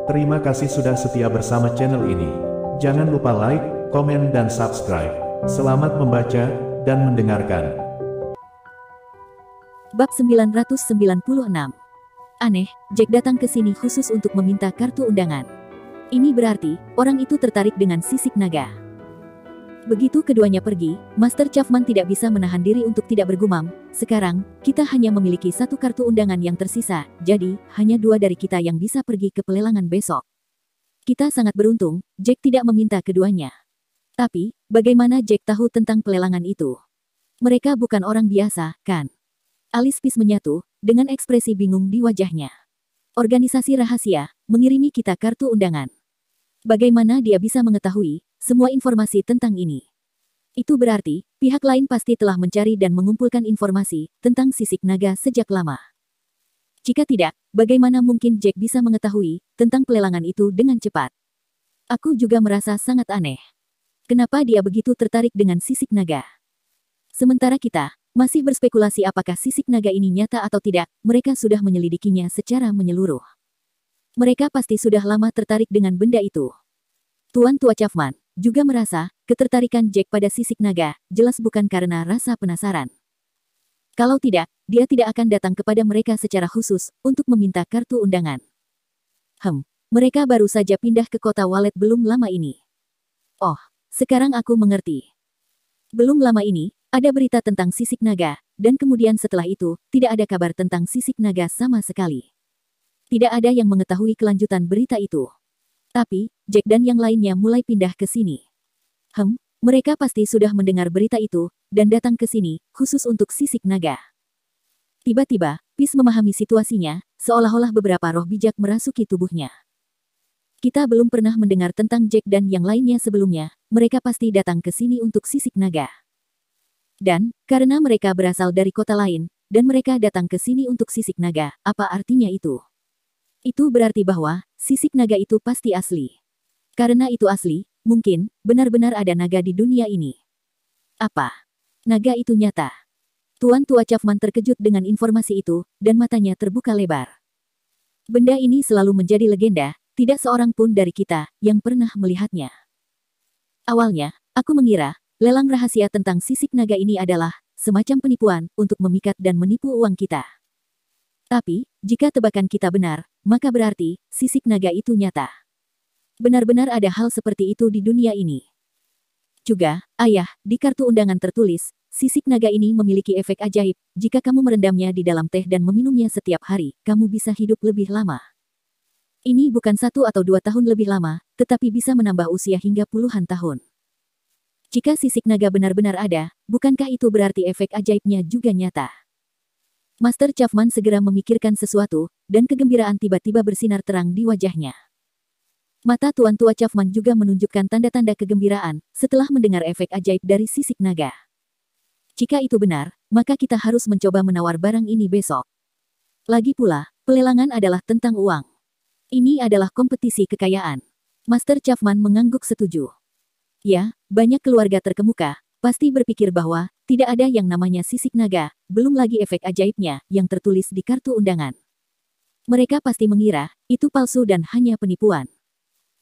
Terima kasih sudah setia bersama channel ini. Jangan lupa like, komen, dan subscribe. Selamat membaca dan mendengarkan. Bab 996. Aneh, Jack datang ke sini khusus untuk meminta kartu undangan. Ini berarti, orang itu tertarik dengan sisik naga. Begitu keduanya pergi, Master Chapman tidak bisa menahan diri untuk tidak bergumam, sekarang, kita hanya memiliki satu kartu undangan yang tersisa, jadi, hanya 2 dari kita yang bisa pergi ke pelelangan besok. Kita sangat beruntung, Jack tidak meminta keduanya. Tapi, bagaimana Jack tahu tentang pelelangan itu? Mereka bukan orang biasa, kan? Alis Peace menyatu, dengan ekspresi bingung di wajahnya. Organisasi rahasia, mengirimi kita kartu undangan. Bagaimana dia bisa mengetahui semua informasi tentang ini? Itu berarti, pihak lain pasti telah mencari dan mengumpulkan informasi tentang sisik naga sejak lama. Jika tidak, bagaimana mungkin Jack bisa mengetahui tentang pelelangan itu dengan cepat? Aku juga merasa sangat aneh. Kenapa dia begitu tertarik dengan sisik naga? Sementara kita masih berspekulasi apakah sisik naga ini nyata atau tidak, mereka sudah menyelidikinya secara menyeluruh. Mereka pasti sudah lama tertarik dengan benda itu. Tuan Tua Chapman juga merasa ketertarikan Jack pada sisik naga jelas bukan karena rasa penasaran. Kalau tidak, dia tidak akan datang kepada mereka secara khusus untuk meminta kartu undangan. Mereka baru saja pindah ke kota Walet belum lama ini. Oh, sekarang aku mengerti. Belum lama ini, ada berita tentang sisik naga, dan kemudian setelah itu, tidak ada kabar tentang sisik naga sama sekali. Tidak ada yang mengetahui kelanjutan berita itu. Tapi, Jack dan yang lainnya mulai pindah ke sini. Mereka pasti sudah mendengar berita itu, dan datang ke sini, khusus untuk sisik naga. Tiba-tiba, Peace memahami situasinya, seolah-olah beberapa roh bijak merasuki tubuhnya. Kita belum pernah mendengar tentang Jack dan yang lainnya sebelumnya, mereka pasti datang ke sini untuk sisik naga. Dan, karena mereka berasal dari kota lain, dan mereka datang ke sini untuk sisik naga, apa artinya itu? Itu berarti bahwa, sisik naga itu pasti asli. Karena itu asli, mungkin, benar-benar ada naga di dunia ini. Apa? Naga itu nyata. Tuan Tua Chapman terkejut dengan informasi itu, dan matanya terbuka lebar. Benda ini selalu menjadi legenda, tidak seorang pun dari kita, yang pernah melihatnya. Awalnya, aku mengira, lelang rahasia tentang sisik naga ini adalah, semacam penipuan, untuk memikat dan menipu uang kita. Tapi, jika tebakan kita benar, maka berarti, sisik naga itu nyata. Benar-benar ada hal seperti itu di dunia ini. Juga, ayah, di kartu undangan tertulis, sisik naga ini memiliki efek ajaib, jika kamu merendamnya di dalam teh dan meminumnya setiap hari, kamu bisa hidup lebih lama. Ini bukan 1 atau 2 tahun lebih lama, tetapi bisa menambah usia hingga puluhan tahun. Jika sisik naga benar-benar ada, bukankah itu berarti efek ajaibnya juga nyata? Master Chapman segera memikirkan sesuatu, dan kegembiraan tiba-tiba bersinar terang di wajahnya. Mata Tuan Tua Chapman juga menunjukkan tanda-tanda kegembiraan, setelah mendengar efek ajaib dari sisik naga. Jika itu benar, maka kita harus mencoba menawar barang ini besok. Lagi pula, pelelangan adalah tentang uang. Ini adalah kompetisi kekayaan. Master Chapman mengangguk setuju. Ya, banyak keluarga terkemuka pasti berpikir bahwa tidak ada yang namanya sisik naga, belum lagi efek ajaibnya yang tertulis di kartu undangan. Mereka pasti mengira itu palsu dan hanya penipuan.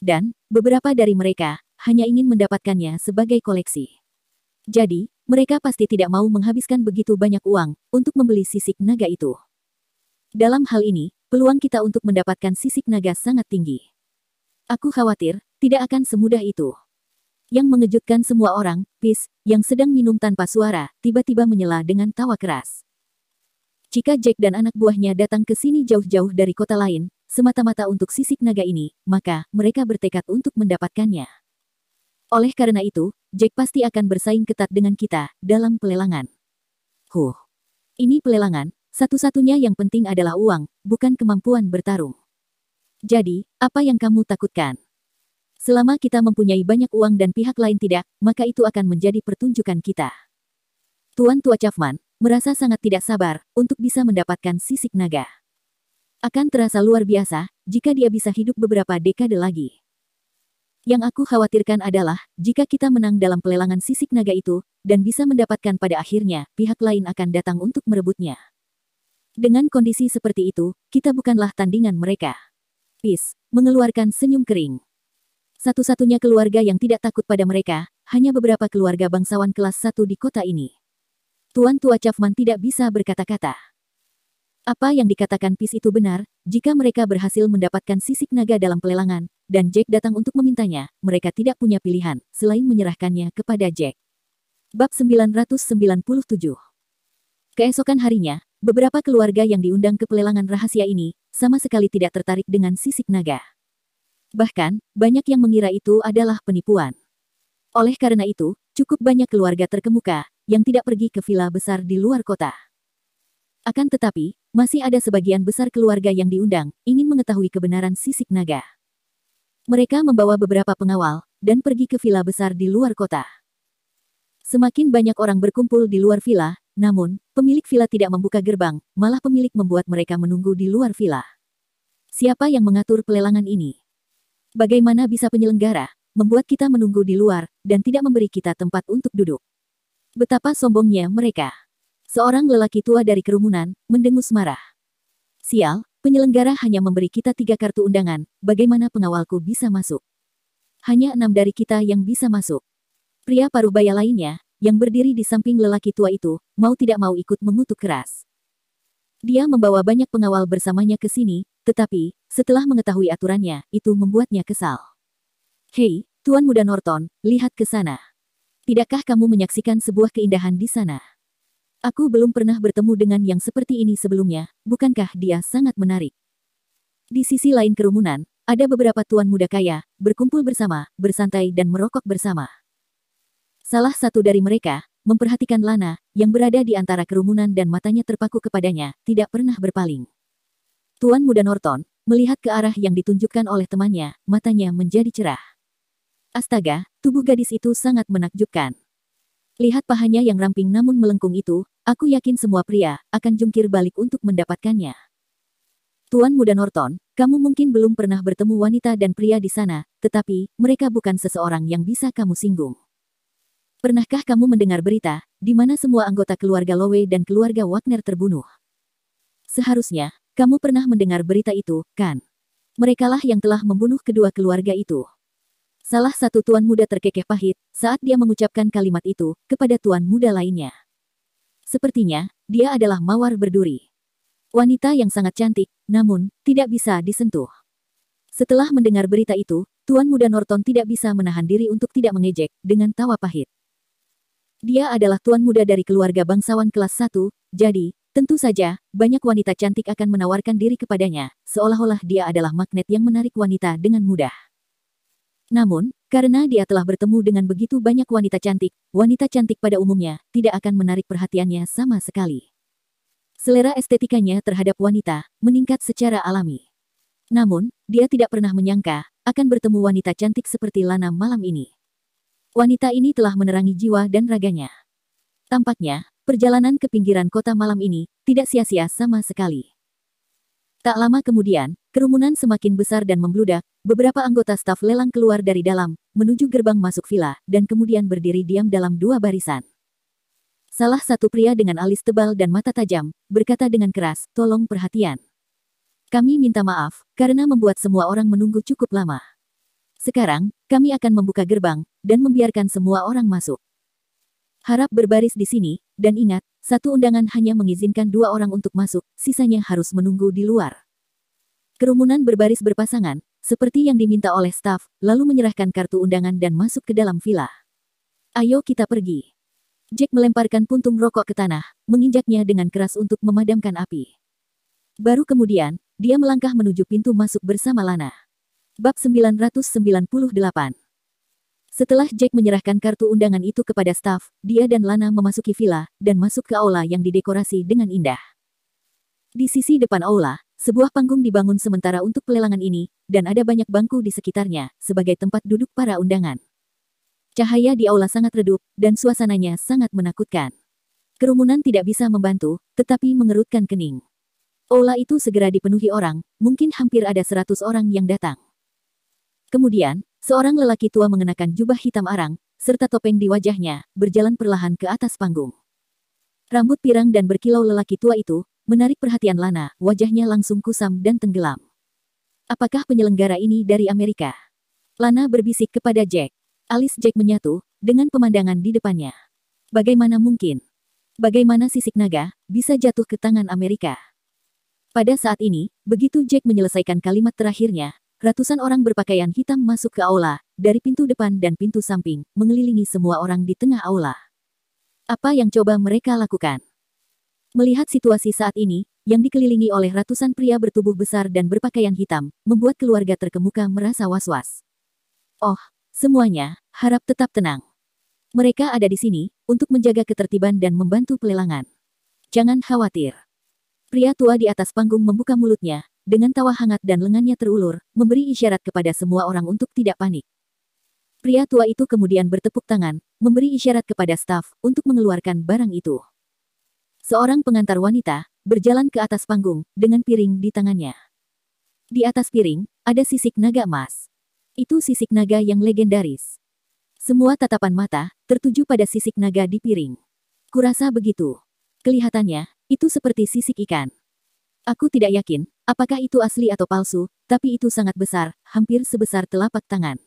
Dan, beberapa dari mereka hanya ingin mendapatkannya sebagai koleksi. Jadi, mereka pasti tidak mau menghabiskan begitu banyak uang untuk membeli sisik naga itu. Dalam hal ini, peluang kita untuk mendapatkan sisik naga sangat tinggi. Aku khawatir, tidak akan semudah itu. Yang mengejutkan semua orang, Peace, yang sedang minum tanpa suara, tiba-tiba menyela dengan tawa keras. Jika Jack dan anak buahnya datang ke sini jauh-jauh dari kota lain, semata-mata untuk sisik naga ini, maka mereka bertekad untuk mendapatkannya. Oleh karena itu, Jack pasti akan bersaing ketat dengan kita dalam pelelangan. Ini pelelangan, satu-satunya yang penting adalah uang, bukan kemampuan bertarung. Jadi, apa yang kamu takutkan? Selama kita mempunyai banyak uang dan pihak lain tidak, maka itu akan menjadi pertunjukan kita. Tuan Tua Chapman merasa sangat tidak sabar untuk bisa mendapatkan sisik naga. Akan terasa luar biasa jika dia bisa hidup beberapa dekade lagi. Yang aku khawatirkan adalah, jika kita menang dalam pelelangan sisik naga itu, dan bisa mendapatkan pada akhirnya, pihak lain akan datang untuk merebutnya. Dengan kondisi seperti itu, kita bukanlah tandingan mereka. Peace mengeluarkan senyum kering. Satu-satunya keluarga yang tidak takut pada mereka, hanya beberapa keluarga bangsawan kelas 1 di kota ini. Tuan Tua Chapman tidak bisa berkata-kata. Apa yang dikatakan Peace itu benar, jika mereka berhasil mendapatkan sisik naga dalam pelelangan, dan Jack datang untuk memintanya, mereka tidak punya pilihan, selain menyerahkannya kepada Jack. Bab 997. Keesokan harinya, beberapa keluarga yang diundang ke pelelangan rahasia ini, sama sekali tidak tertarik dengan sisik naga. Bahkan, banyak yang mengira itu adalah penipuan. Oleh karena itu, cukup banyak keluarga terkemuka, yang tidak pergi ke villa besar di luar kota. Akan tetapi, masih ada sebagian besar keluarga yang diundang, ingin mengetahui kebenaran sisik naga. Mereka membawa beberapa pengawal, dan pergi ke villa besar di luar kota. Semakin banyak orang berkumpul di luar villa, namun, pemilik villa tidak membuka gerbang, malah pemilik membuat mereka menunggu di luar villa. Siapa yang mengatur pelelangan ini? Bagaimana bisa penyelenggara membuat kita menunggu di luar, dan tidak memberi kita tempat untuk duduk? Betapa sombongnya mereka. Seorang lelaki tua dari kerumunan, mendengus marah. Sial, penyelenggara hanya memberi kita 3 kartu undangan, bagaimana pengawalku bisa masuk? Hanya 6 dari kita yang bisa masuk. Pria parubaya lainnya, yang berdiri di samping lelaki tua itu, mau tidak mau ikut mengutuk keras. Dia membawa banyak pengawal bersamanya ke sini, tetapi, setelah mengetahui aturannya, itu membuatnya kesal. Hei, Tuan Muda Norton, lihat ke sana. Tidakkah kamu menyaksikan sebuah keindahan di sana? Aku belum pernah bertemu dengan yang seperti ini sebelumnya, bukankah dia sangat menarik? Di sisi lain kerumunan, ada beberapa tuan muda kaya, berkumpul bersama, bersantai dan merokok bersama. Salah satu dari mereka, memperhatikan Lana, yang berada di antara kerumunan dan matanya terpaku kepadanya, tidak pernah berpaling. Tuan Muda Norton, melihat ke arah yang ditunjukkan oleh temannya, matanya menjadi cerah. Astaga, tubuh gadis itu sangat menakjubkan. Lihat pahanya yang ramping namun melengkung itu, aku yakin semua pria akan jungkir balik untuk mendapatkannya. Tuan Muda Norton, kamu mungkin belum pernah bertemu wanita dan pria di sana, tetapi mereka bukan seseorang yang bisa kamu singgung. Pernahkah kamu mendengar berita, di mana semua anggota keluarga Lowe dan keluarga Wagner terbunuh? Seharusnya, kamu pernah mendengar berita itu, kan? Merekalah yang telah membunuh kedua keluarga itu. Salah satu tuan muda terkekeh pahit, saat dia mengucapkan kalimat itu, kepada tuan muda lainnya. Sepertinya, dia adalah mawar berduri. Wanita yang sangat cantik, namun, tidak bisa disentuh. Setelah mendengar berita itu, Tuan Muda Norton tidak bisa menahan diri untuk tidak mengejek, dengan tawa pahit. Dia adalah tuan muda dari keluarga bangsawan kelas 1, jadi, tentu saja, banyak wanita cantik akan menawarkan diri kepadanya, seolah-olah dia adalah magnet yang menarik wanita dengan mudah. Namun, karena dia telah bertemu dengan begitu banyak wanita cantik pada umumnya, tidak akan menarik perhatiannya sama sekali. Selera estetikanya terhadap wanita, meningkat secara alami. Namun, dia tidak pernah menyangka, akan bertemu wanita cantik seperti Lana malam ini. Wanita ini telah menerangi jiwa dan raganya. Tampaknya, perjalanan ke pinggiran kota malam ini, tidak sia-sia sama sekali. Tak lama kemudian, kerumunan semakin besar dan membludak, beberapa anggota staf lelang keluar dari dalam, menuju gerbang masuk villa, dan kemudian berdiri diam dalam 2 barisan. Salah satu pria dengan alis tebal dan mata tajam, berkata dengan keras, tolong perhatian. Kami minta maaf, karena membuat semua orang menunggu cukup lama. Sekarang, kami akan membuka gerbang, dan membiarkan semua orang masuk. Harap berbaris di sini, dan ingat, satu undangan hanya mengizinkan 2 orang untuk masuk, sisanya harus menunggu di luar. Kerumunan berbaris berpasangan, seperti yang diminta oleh staf, lalu menyerahkan kartu undangan dan masuk ke dalam villa. Ayo kita pergi. Jack melemparkan puntung rokok ke tanah, menginjaknya dengan keras untuk memadamkan api. Baru kemudian, dia melangkah menuju pintu masuk bersama Lana. Bab 998. Setelah Jack menyerahkan kartu undangan itu kepada staf, dia dan Lana memasuki villa, dan masuk ke aula yang didekorasi dengan indah. Di sisi depan aula, sebuah panggung dibangun sementara untuk pelelangan ini, dan ada banyak bangku di sekitarnya, sebagai tempat duduk para undangan. Cahaya di aula sangat redup, dan suasananya sangat menakutkan. Kerumunan tidak bisa membantu, tetapi mengerutkan kening. Aula itu segera dipenuhi orang, mungkin hampir ada 100 orang yang datang. Kemudian, seorang lelaki tua mengenakan jubah hitam arang, serta topeng di wajahnya, berjalan perlahan ke atas panggung. Rambut pirang dan berkilau lelaki tua itu, menarik perhatian Lana, wajahnya langsung kusam dan tenggelam. Apakah penyelenggara ini dari Amerika? Lana berbisik kepada Jack. Alis Jack menyatu, dengan pemandangan di depannya. Bagaimana mungkin? Bagaimana sisik naga, bisa jatuh ke tangan Amerika? Pada saat ini, begitu Jack menyelesaikan kalimat terakhirnya, ratusan orang berpakaian hitam masuk ke aula, dari pintu depan dan pintu samping, mengelilingi semua orang di tengah aula. Apa yang coba mereka lakukan? Melihat situasi saat ini, yang dikelilingi oleh ratusan pria bertubuh besar dan berpakaian hitam, membuat keluarga terkemuka merasa was-was. Oh, semuanya, harap tetap tenang. Mereka ada di sini, untuk menjaga ketertiban dan membantu pelelangan. Jangan khawatir. Pria tua di atas panggung membuka mulutnya, dengan tawa hangat dan lengannya terulur, memberi isyarat kepada semua orang untuk tidak panik. Pria tua itu kemudian bertepuk tangan, memberi isyarat kepada staf, untuk mengeluarkan barang itu. Seorang pengantar wanita, berjalan ke atas panggung, dengan piring di tangannya. Di atas piring, ada sisik naga emas. Itu sisik naga yang legendaris. Semua tatapan mata, tertuju pada sisik naga di piring. Kurasa begitu. Kelihatannya, itu seperti sisik ikan. Aku tidak yakin, apakah itu asli atau palsu, tapi itu sangat besar, hampir sebesar telapak tangan.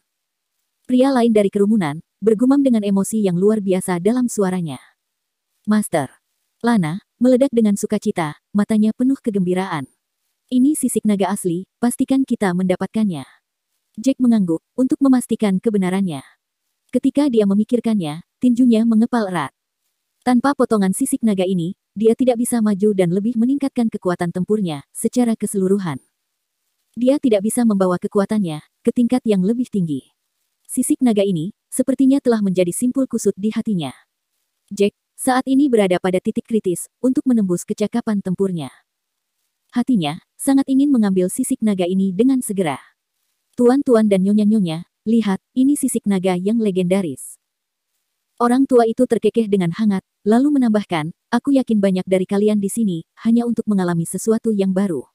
Pria lain dari kerumunan, bergumam dengan emosi yang luar biasa dalam suaranya. Master. Lana, meledak dengan sukacita, matanya penuh kegembiraan. Ini sisik naga asli, pastikan kita mendapatkannya. Jack mengangguk, untuk memastikan kebenarannya. Ketika dia memikirkannya, tinjunya mengepal erat. Tanpa potongan sisik naga ini, dia tidak bisa maju dan lebih meningkatkan kekuatan tempurnya, secara keseluruhan. Dia tidak bisa membawa kekuatannya, ke tingkat yang lebih tinggi. Sisik naga ini, sepertinya telah menjadi simpul kusut di hatinya. Jack, saat ini berada pada titik kritis, untuk menembus kecakapan tempurnya. Hatinya, sangat ingin mengambil sisik naga ini dengan segera. Tuan-tuan dan nyonya-nyonya, lihat, ini sisik naga yang legendaris. Orang tua itu terkekeh dengan hangat, lalu menambahkan, aku yakin banyak dari kalian di sini, hanya untuk mengalami sesuatu yang baru.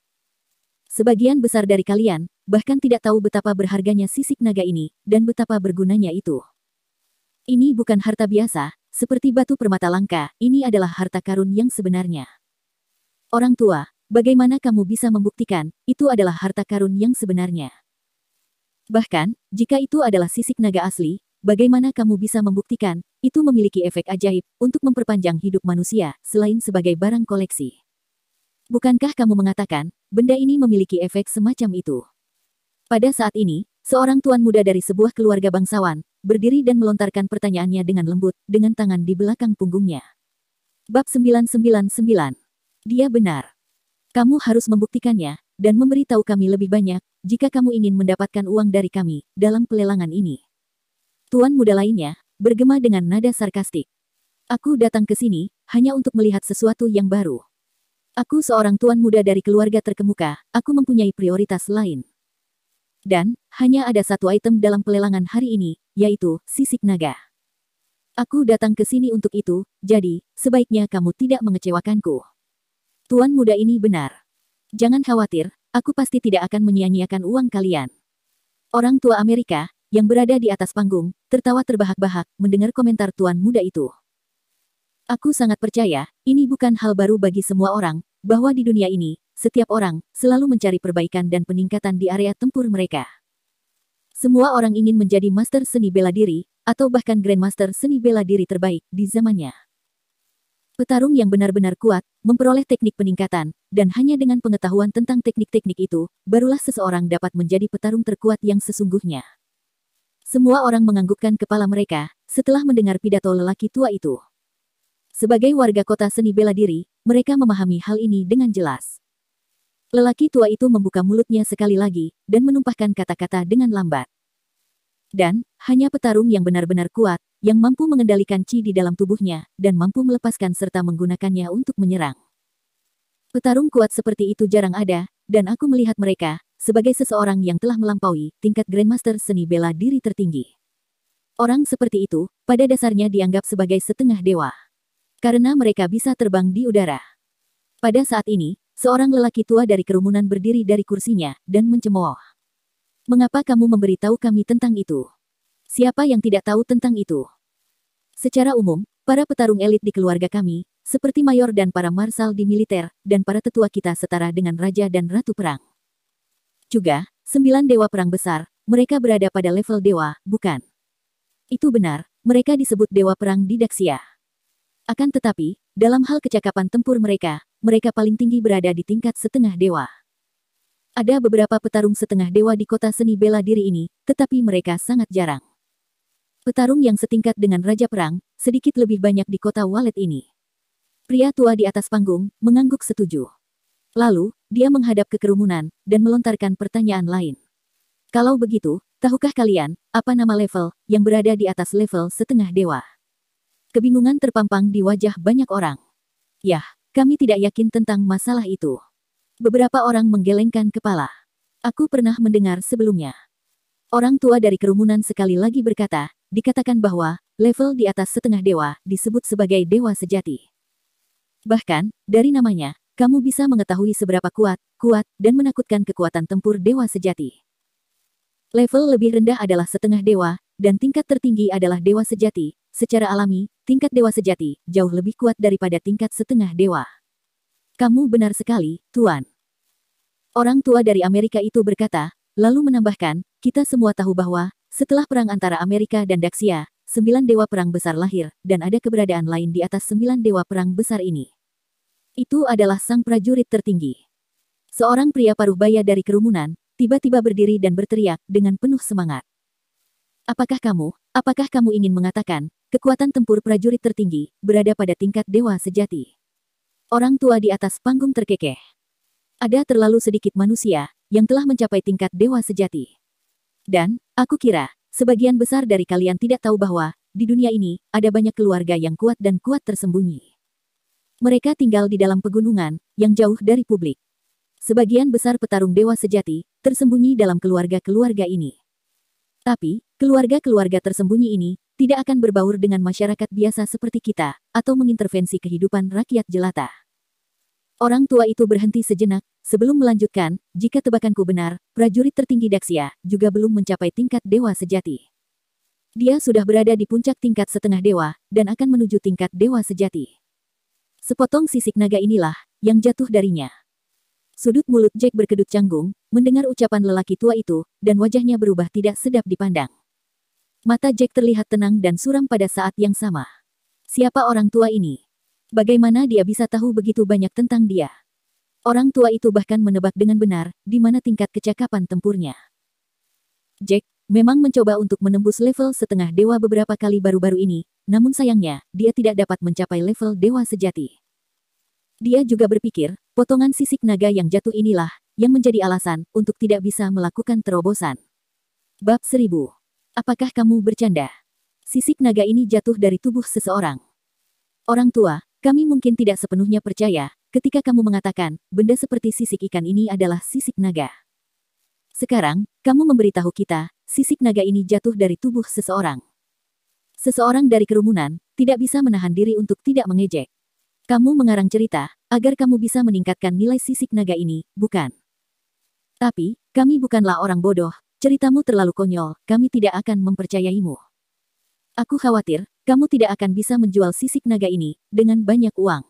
Sebagian besar dari kalian, bahkan tidak tahu betapa berharganya sisik naga ini, dan betapa bergunanya itu. Ini bukan harta biasa, seperti batu permata langka, ini adalah harta karun yang sebenarnya. Orang tua, bagaimana kamu bisa membuktikan, itu adalah harta karun yang sebenarnya? Bahkan, jika itu adalah sisik naga asli, bagaimana kamu bisa membuktikan, itu memiliki efek ajaib, untuk memperpanjang hidup manusia, selain sebagai barang koleksi? Bukankah kamu mengatakan, benda ini memiliki efek semacam itu? Pada saat ini, seorang tuan muda dari sebuah keluarga bangsawan, berdiri dan melontarkan pertanyaannya dengan lembut, dengan tangan di belakang punggungnya. Bab 999. Dia benar. Kamu harus membuktikannya, dan memberitahu kami lebih banyak, jika kamu ingin mendapatkan uang dari kami, dalam pelelangan ini. Tuan muda lainnya, bergema dengan nada sarkastik. Aku datang ke sini, hanya untuk melihat sesuatu yang baru. Aku seorang tuan muda dari keluarga terkemuka, aku mempunyai prioritas lain. Dan, hanya ada satu item dalam pelelangan hari ini, yaitu, sisik naga. Aku datang ke sini untuk itu, jadi, sebaiknya kamu tidak mengecewakanku. Tuan muda ini benar. Jangan khawatir, aku pasti tidak akan menyia-nyiakan uang kalian. Orang tua Amerika, yang berada di atas panggung, tertawa terbahak-bahak, mendengar komentar tuan muda itu. Aku sangat percaya, ini bukan hal baru bagi semua orang, bahwa di dunia ini, setiap orang selalu mencari perbaikan dan peningkatan di area tempur mereka. Semua orang ingin menjadi master seni bela diri, atau bahkan grandmaster seni bela diri terbaik di zamannya. Petarung yang benar-benar kuat, memperoleh teknik peningkatan, dan hanya dengan pengetahuan tentang teknik-teknik itu, barulah seseorang dapat menjadi petarung terkuat yang sesungguhnya. Semua orang menganggukkan kepala mereka, setelah mendengar pidato lelaki tua itu. Sebagai warga kota seni bela diri, mereka memahami hal ini dengan jelas. Lelaki tua itu membuka mulutnya sekali lagi, dan menumpahkan kata-kata dengan lambat. Dan, hanya petarung yang benar-benar kuat, yang mampu mengendalikan chi di dalam tubuhnya, dan mampu melepaskan serta menggunakannya untuk menyerang. Petarung kuat seperti itu jarang ada, dan aku melihat mereka, sebagai seseorang yang telah melampaui tingkat grandmaster seni bela diri tertinggi. Orang seperti itu, pada dasarnya dianggap sebagai setengah dewa. Karena mereka bisa terbang di udara. Pada saat ini, seorang lelaki tua dari kerumunan berdiri dari kursinya, dan mencemooh. Mengapa kamu memberitahu kami tentang itu? Siapa yang tidak tahu tentang itu? Secara umum, para petarung elit di keluarga kami, seperti mayor dan para marsal di militer, dan para tetua kita setara dengan raja dan ratu perang. Juga, 9 dewa perang besar, mereka berada pada level dewa, bukan? Itu benar, mereka disebut dewa perang di Daxia. Akan tetapi, dalam hal kecakapan tempur mereka paling tinggi berada di tingkat setengah dewa. Ada beberapa petarung setengah dewa di kota seni bela diri ini, tetapi mereka sangat jarang. Petarung yang setingkat dengan Raja Perang, sedikit lebih banyak di kota Walet ini. Pria tua di atas panggung, mengangguk setuju. Lalu, dia menghadap ke kerumunan, dan melontarkan pertanyaan lain. Kalau begitu, tahukah kalian, apa nama level, yang berada di atas level setengah dewa? Kebingungan terpampang di wajah banyak orang. Yah, kami tidak yakin tentang masalah itu. Beberapa orang menggelengkan kepala. Aku pernah mendengar sebelumnya. Orang tua dari kerumunan sekali lagi berkata, dikatakan bahwa, level di atas setengah dewa, disebut sebagai dewa sejati. Bahkan, dari namanya, kamu bisa mengetahui seberapa kuat, dan menakutkan kekuatan tempur dewa sejati. Level lebih rendah adalah setengah dewa, dan tingkat tertinggi adalah dewa sejati. Secara alami, tingkat dewa sejati jauh lebih kuat daripada tingkat setengah dewa. Kamu benar sekali, Tuan. Orang tua dari Amerika itu berkata, lalu menambahkan, kita semua tahu bahwa, setelah perang antara Amerika dan Daxia, 9 dewa perang besar lahir, dan ada keberadaan lain di atas 9 dewa perang besar ini. Itu adalah sang prajurit tertinggi. Seorang pria paruh baya dari kerumunan, tiba-tiba berdiri dan berteriak dengan penuh semangat. Apakah kamu ingin mengatakan, kekuatan tempur prajurit tertinggi, berada pada tingkat dewa sejati? Orang tua di atas panggung terkekeh. Ada terlalu sedikit manusia, yang telah mencapai tingkat dewa sejati. Dan, aku kira, sebagian besar dari kalian tidak tahu bahwa, di dunia ini, ada banyak keluarga yang kuat dan kuat tersembunyi. Mereka tinggal di dalam pegunungan, yang jauh dari publik. Sebagian besar petarung dewa sejati, tersembunyi dalam keluarga-keluarga ini. Tapi, keluarga-keluarga tersembunyi ini, tidak akan berbaur dengan masyarakat biasa seperti kita, atau mengintervensi kehidupan rakyat jelata. Orang tua itu berhenti sejenak, sebelum melanjutkan, jika tebakanku benar, prajurit tertinggi Daxia, juga belum mencapai tingkat dewa sejati. Dia sudah berada di puncak tingkat setengah dewa, dan akan menuju tingkat dewa sejati. Sepotong sisik naga inilah, yang jatuh darinya. Sudut mulut Jack berkedut canggung, mendengar ucapan lelaki tua itu, dan wajahnya berubah tidak sedap dipandang. Mata Jack terlihat tenang dan suram pada saat yang sama. Siapa orang tua ini? Bagaimana dia bisa tahu begitu banyak tentang dia? Orang tua itu bahkan menebak dengan benar, di mana tingkat kecakapan tempurnya. Jack memang mencoba untuk menembus level setengah dewa beberapa kali baru-baru ini, namun sayangnya, dia tidak dapat mencapai level dewa sejati. Dia juga berpikir, potongan sisik naga yang jatuh inilah, yang menjadi alasan untuk tidak bisa melakukan terobosan. Bab 1000. Apakah kamu bercanda? Sisik naga ini jatuh dari tubuh seseorang. Orang tua, kami mungkin tidak sepenuhnya percaya, ketika kamu mengatakan, benda seperti sisik ikan ini adalah sisik naga. Sekarang, kamu memberitahu kita, sisik naga ini jatuh dari tubuh seseorang. Seseorang dari kerumunan, tidak bisa menahan diri untuk tidak mengejek. Kamu mengarang cerita, agar kamu bisa meningkatkan nilai sisik naga ini, bukan? Tapi, kami bukanlah orang bodoh, ceritamu terlalu konyol, kami tidak akan mempercayaimu. Aku khawatir, kamu tidak akan bisa menjual sisik naga ini, dengan banyak uang.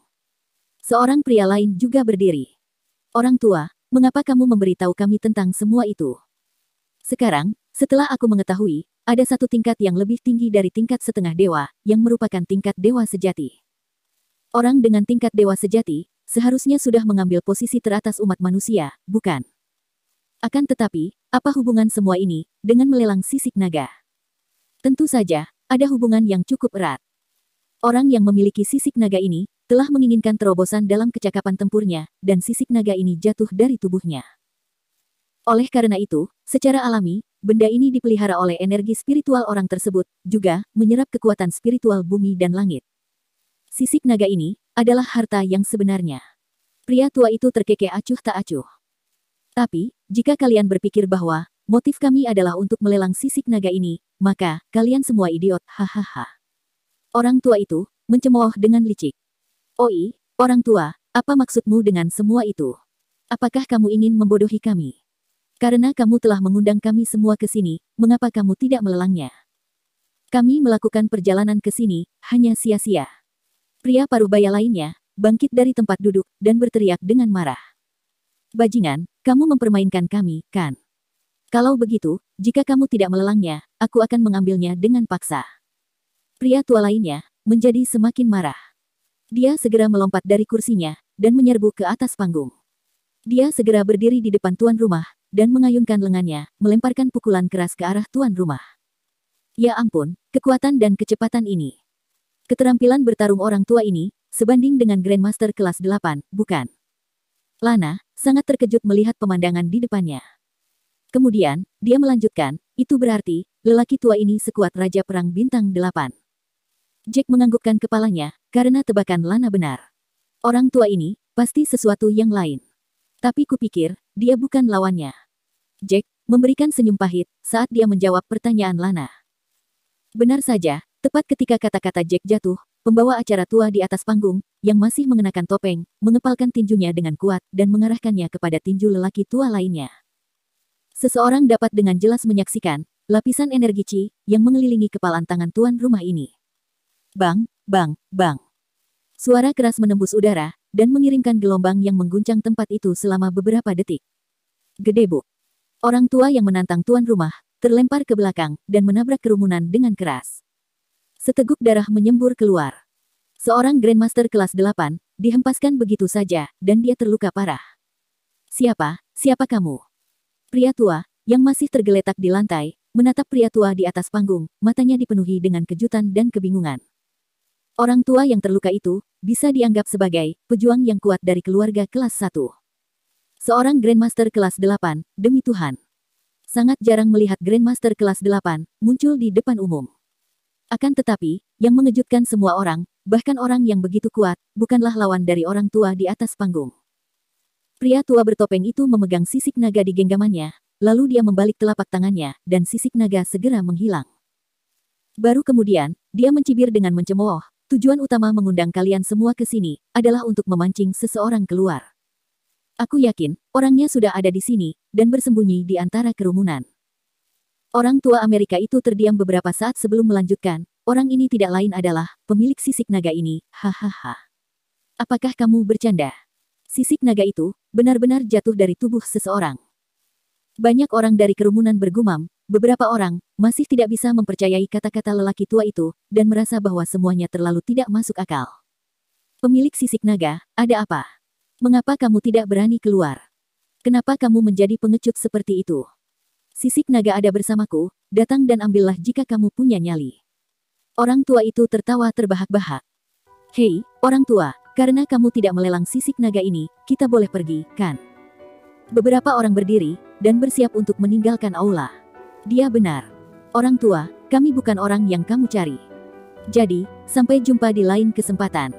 Seorang pria lain juga berdiri. Orang tua, mengapa kamu memberitahu kami tentang semua itu? Sekarang, setelah aku mengetahui, ada satu tingkat yang lebih tinggi dari tingkat setengah dewa, yang merupakan tingkat dewa sejati. Orang dengan tingkat dewa sejati, seharusnya sudah mengambil posisi teratas umat manusia, bukan? Akan tetapi, apa hubungan semua ini, dengan melelang sisik naga? Tentu saja, ada hubungan yang cukup erat. Orang yang memiliki sisik naga ini, telah menginginkan terobosan dalam kecakapan tempurnya, dan sisik naga ini jatuh dari tubuhnya. Oleh karena itu, secara alami, benda ini dipelihara oleh energi spiritual orang tersebut, juga menyerap kekuatan spiritual bumi dan langit. Sisik naga ini adalah harta yang sebenarnya. Pria tua itu terkekeh acuh tak acuh. Tapi, jika kalian berpikir bahwa motif kami adalah untuk melelang sisik naga ini, maka kalian semua idiot, hahaha. Orang tua itu mencemooh dengan licik. Oi, orang tua, apa maksudmu dengan semua itu? Apakah kamu ingin membodohi kami? Karena kamu telah mengundang kami semua ke sini, mengapa kamu tidak melelangnya? Kami melakukan perjalanan ke sini, hanya sia-sia. Pria paruhbaya lainnya, bangkit dari tempat duduk, dan berteriak dengan marah. Bajingan, kamu mempermainkan kami, kan? Kalau begitu, jika kamu tidak melelangnya, aku akan mengambilnya dengan paksa. Pria tua lainnya menjadi semakin marah. Dia segera melompat dari kursinya dan menyerbu ke atas panggung. Dia segera berdiri di depan tuan rumah dan mengayunkan lengannya, melemparkan pukulan keras ke arah tuan rumah. Ya ampun, kekuatan dan kecepatan ini. Keterampilan bertarung orang tua ini sebanding dengan Grandmaster kelas 8, bukan? Lana sangat terkejut melihat pemandangan di depannya. Kemudian, dia melanjutkan, itu berarti, lelaki tua ini sekuat Raja Perang Bintang 8. Jack menganggukkan kepalanya, karena tebakan Lana benar. Orang tua ini pasti sesuatu yang lain. Tapi kupikir, dia bukan lawannya. Jack memberikan senyum pahit saat dia menjawab pertanyaan Lana. Benar saja, tepat ketika kata-kata Jack jatuh, pembawa acara tua di atas panggung, yang masih mengenakan topeng, mengepalkan tinjunya dengan kuat dan mengarahkannya kepada tinju lelaki tua lainnya. Seseorang dapat dengan jelas menyaksikan lapisan energi Qi yang mengelilingi kepalan tangan tuan rumah ini. Bang, bang, bang. Suara keras menembus udara dan mengirimkan gelombang yang mengguncang tempat itu selama beberapa detik. Gedebuk. Orang tua yang menantang tuan rumah terlempar ke belakang dan menabrak kerumunan dengan keras. Seteguk darah menyembur keluar. Seorang Grandmaster kelas 8 dihempaskan begitu saja dan dia terluka parah. Siapa kamu? Pria tua yang masih tergeletak di lantai menatap pria tua di atas panggung, matanya dipenuhi dengan kejutan dan kebingungan. Orang tua yang terluka itu bisa dianggap sebagai pejuang yang kuat dari keluarga kelas 1. Seorang Grandmaster kelas 8, demi Tuhan. Sangat jarang melihat Grandmaster kelas 8 muncul di depan umum. Akan tetapi, yang mengejutkan semua orang, bahkan orang yang begitu kuat, bukanlah lawan dari orang tua di atas panggung. Pria tua bertopeng itu memegang sisik naga di genggamannya, lalu dia membalik telapak tangannya, dan sisik naga segera menghilang. Baru kemudian, dia mencibir dengan mencemooh, tujuan utama mengundang kalian semua ke sini adalah untuk memancing seseorang keluar. Aku yakin, orangnya sudah ada di sini, dan bersembunyi di antara kerumunan. Orang tua Amerika itu terdiam beberapa saat sebelum melanjutkan, orang ini tidak lain adalah pemilik sisik naga ini, hahaha. Apakah kamu bercanda? Sisik naga itu benar-benar jatuh dari tubuh seseorang. Banyak orang dari kerumunan bergumam, beberapa orang masih tidak bisa mempercayai kata-kata lelaki tua itu, dan merasa bahwa semuanya terlalu tidak masuk akal. Pemilik sisik naga, ada apa? Mengapa kamu tidak berani keluar? Kenapa kamu menjadi pengecut seperti itu? Sisik naga ada bersamaku, datang dan ambillah jika kamu punya nyali. Orang tua itu tertawa terbahak-bahak. Hei, orang tua, karena kamu tidak melelang sisik naga ini, kita boleh pergi, kan? Beberapa orang berdiri, dan bersiap untuk meninggalkan aula. Dia benar. Orang tua, kami bukan orang yang kamu cari. Jadi, sampai jumpa di lain kesempatan.